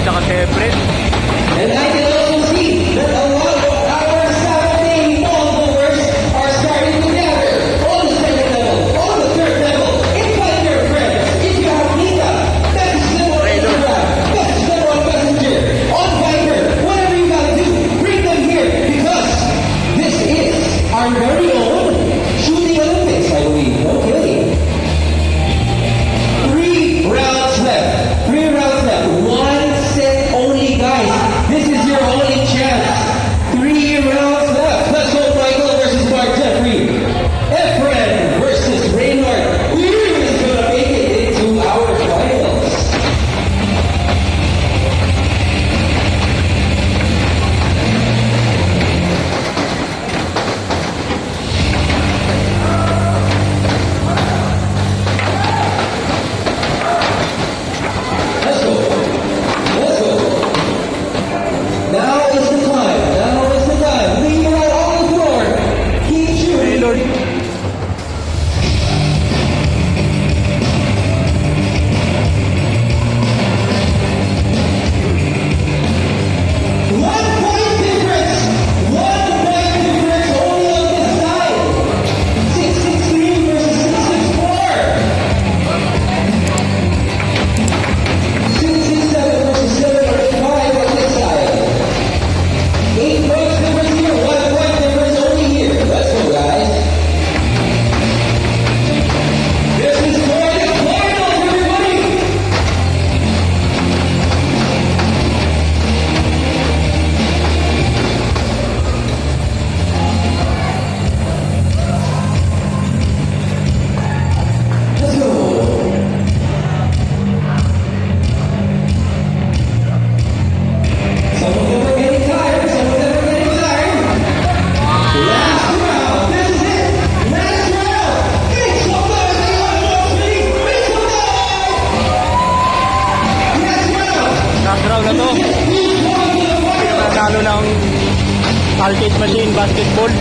tsaka Sheffield. And I can also see that a lot of our Saturday followers are starting to gather on the second level, on the third level. Invite your friends. If you have Nita, message them on Instagram, message them on Messenger, on Viber, whatever you gotta do, bring them here because this is our very own Shooting Olympics, I believe. Okay. 3 rounds left. 3 rounds left. 1 set only, guys. This is your only chance. 3 rounds left. Let's go, Michael versus Mark Jeffrey. Efren versus Raynard. Who is gonna make it into our finals? Let's go. Let's go. Now is the time. Now is the time. Leave it right on the floor. Keep shooting. Lord. One point difference. 1 point difference only on this side. 663 versus 664. 667 versus 785 on this side. 8 points difference here. 1 point difference only here. Let's go, guys. This is for the finals, everybody. Let's go. Some of them are getting tired. Some of them are getting tired. Last round. This is it. Last round. Make some noise. Anyone wants me? Make some noise. Last round. Last round na to. Who's going to the finals? Nanalo ng arcade machine basketball.